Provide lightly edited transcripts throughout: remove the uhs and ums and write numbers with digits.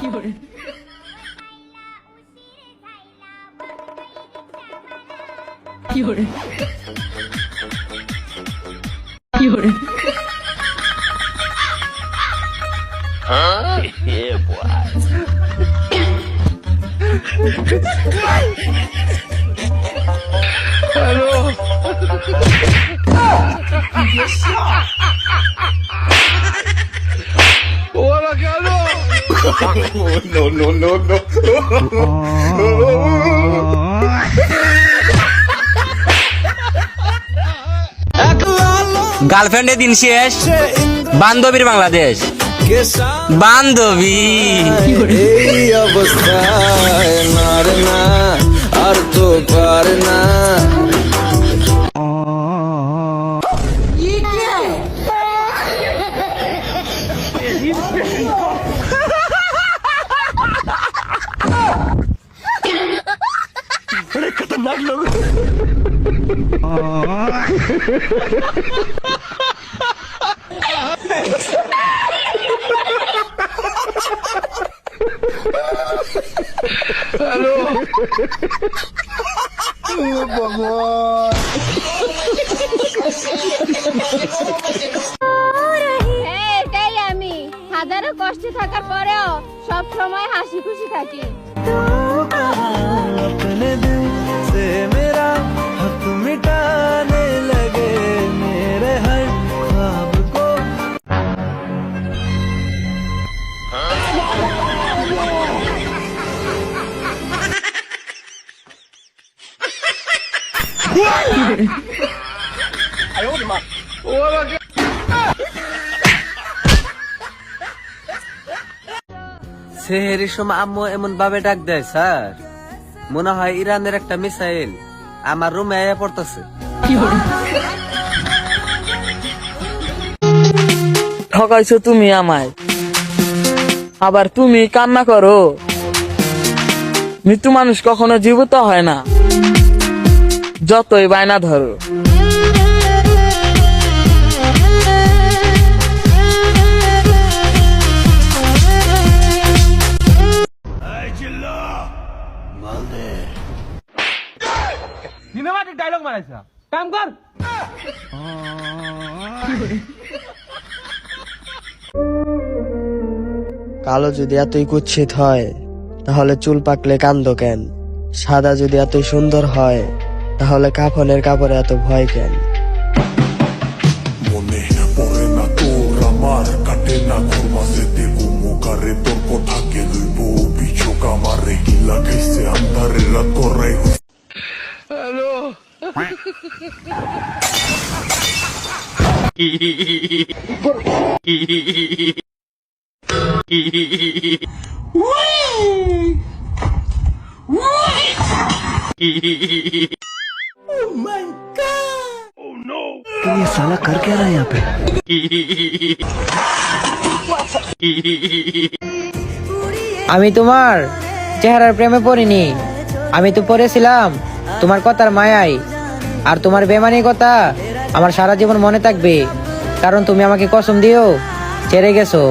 No. গার্লফ্রেন্ডের দিন শেষ, বান্ধবীর বাংলাদেশ। বান্ধবী এই অবস্থায় নারে না আর তো পারে না। बड़े खतरनाक लोग। हेलो भगवान। এটাই আমি হাজারো কষ্টে থাকার পরেও সব সময় হাসি খুশি থাকি। अपने दिल से मेरा हक मिटाने लगे मेरे हर ख्वाब को। সেহেরির সময় আম্মু এমন ভাবে ডাক দেয় স্যার, মনে হয় ইরানের একটা মিসাইল আমার রুমে আয়া পড়তেছে। ঠকাইছো তুমি আমায়, আবার তুমি কান্না করো। মৃত্যু মানুষ কখনো জীবিত হয় না, যতই বায়না ধরো। ডায়লগ মারাইছ, কাম কর। কালো যদি এতই কুৎসিত হয় তাহলে চুল পাকলে কান্দো কেন? সাদা যদি এতই সুন্দর হয় তাহলে কাফনের কাপড়ে এত ভয় কেন? মনে পড়ে না তোর আমার, কাটে না ঘর মাঝে দেব মুখারে তোর কথাকে লইব অভিযোগ আমারে কি লাগাইছে আন্ধারে রাত করাই। हेलो ये साला कर क्या रहा है यहाँ पे? আমি তোমার চেহারার প্রেমে পড়িনি, আমি তো পড়েছিলাম তোমার কথার মায়ায়। আর তোমার বেমানি কথা আমার সারা জীবন মনে থাকবে, কারণ তুমি আমাকে কসম দিও ছেড়ে গেছো।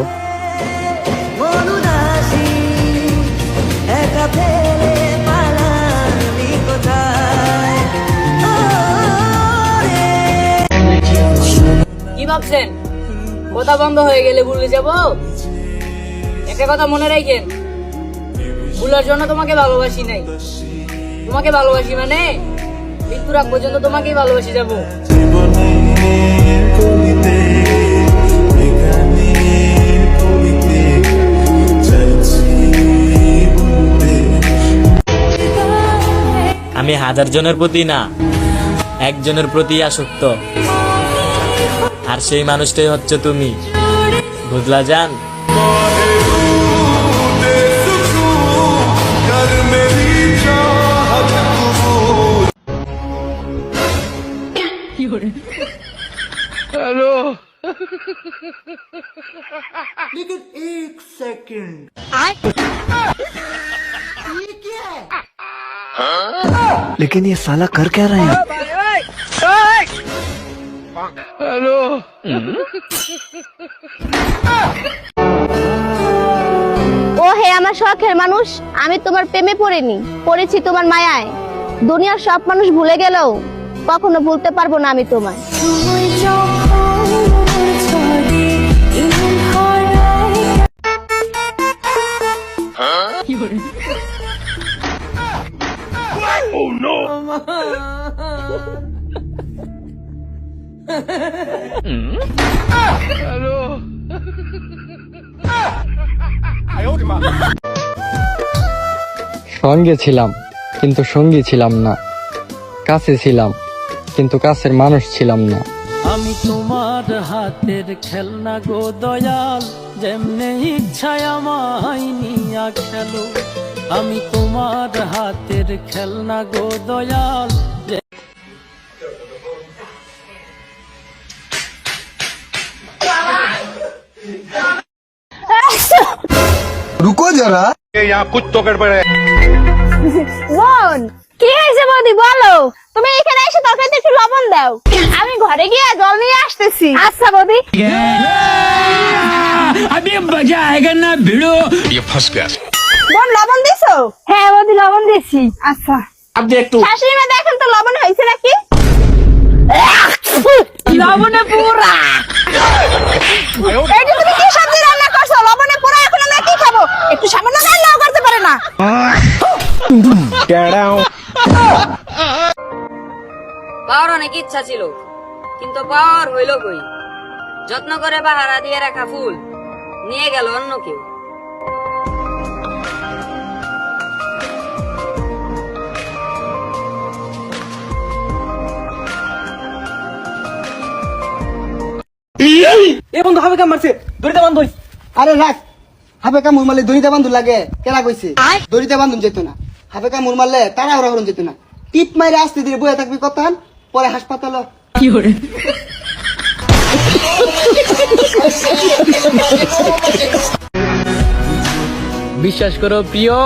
কি ভাবছেন কথা বন্ধ হয়ে গেলে ভুলে যাব? একটা কথা মনে রাখেন, ভুলার জন্য তোমাকে ভালোবাসি নাই, তোমাকে ভালোবাসি মানে মৃত্যুর আগ পর্যন্ত তোমাকেই ভালোবাসি যাব। আমি 1000 জনের প্রতি না, একজনের প্রতি আসক্ত, আর সেই মানুষটাই হচ্ছে তুমি। বুঝলা জান? हेलो लेकिन एक सेकंड लेकिन ये साला कर क्या रहे हैं? हेलो ও হে আমার শখের মানুষ, আমি তোমার প্রেমে পড়িনি, পড়েছি তোমার মায়ায়। দুনিয়ার সব মানুষ ভুলে গেলেও কখনো ভুলতে পারবো না আমি তোমায়। সঙ্গে ছিলাম কিন্তু সঙ্গী ছিলাম না, কাছে ছিলাম কিন্তু কাছের মানুষ ছিলাম না। আমি তোমার হাতের খেলনা গো দয়াল, যেমনে ইচ্ছায় আমায় নিয়া খেলো। আমি তোমার হাতের খেলনা গো দয়াল। रुको जरा, বোন, কি হয়েছে বৌদি বলো? তুমি এখানে এসে তরকারিতে একটু লবণ দাও, আমি ঘরে গিয়ে জল নিয়ে আসতেছি। আচ্ছা বৌদি। বোন লবণ দিছো? হ্যাঁ বৌদি লবণ দিছি। আচ্ছা শাশুড়ি মা দেখেন তো লবণ হয়েছে নাকি? লবণে পুরা। এইটা তুমি কি সবজি রান্না করছো? লবণে পুরা, এখন আমরা কি খাবো? একটু সামান্য রান্নাও করতে পারে না। পাওয়ার অনেক ইচ্ছা ছিল, কিন্তু পাওয়ার হইল কই? যত্ন করে বাহারা দিয়ে রাখা ফুল নিয়ে গেল অন্য কেউ। এ বন্ধু হবে কাম মারছে, দড়িতে বান্ধ। আরে রাখ, হাফে কামড় মারলে দড়িতে বান্ধু লাগে, কেনা কইছে দড়িতে বান্ধুন যেত না। হাফে কামড় মারলে তারা ওরা হরণ যেত না। টিপ মাইরে আসতে ধীরে বয়ে থাকবি কতক্ষণ, পরে হাসপাতাল। বিশ্বাস করো প্রিয়,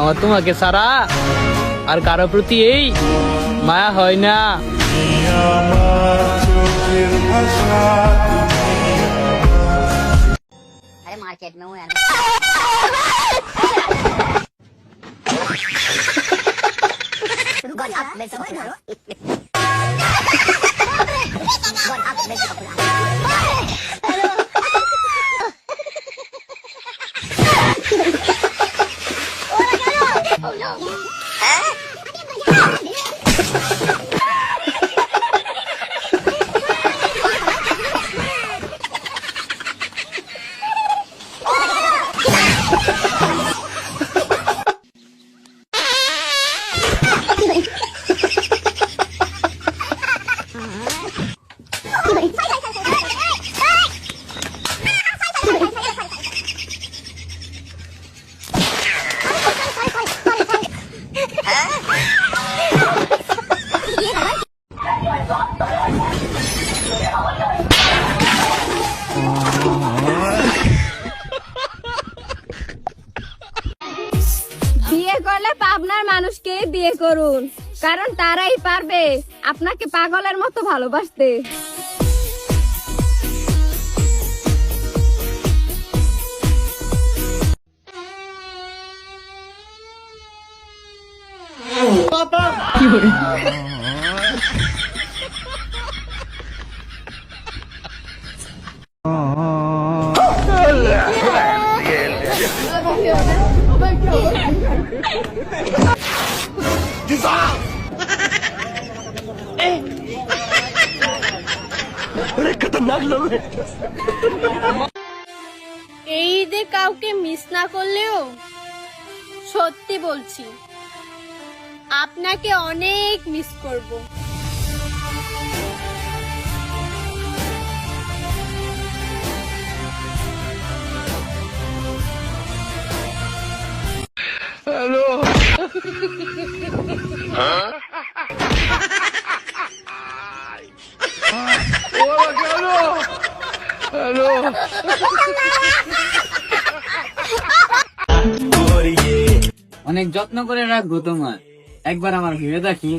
আমার তোমাকে ছাড়া আর কারো প্রতি এই মায়া হয় না। मार्केट में हूँ यार। বিয়ে করলে পাবনার মানুষকে বিয়ে করুন, কারণ তারাই পারবে আপনাকে পাগলের মতো ভালোবাসতে। এই ঈদে কাউকে মিস না করলেও সত্যি বলছি আপনাকে অনেক মিস করব। हेलो हेलो অনেক যত্ন করে রাখবো তোমার, একবার আমার ভেবে দেখি।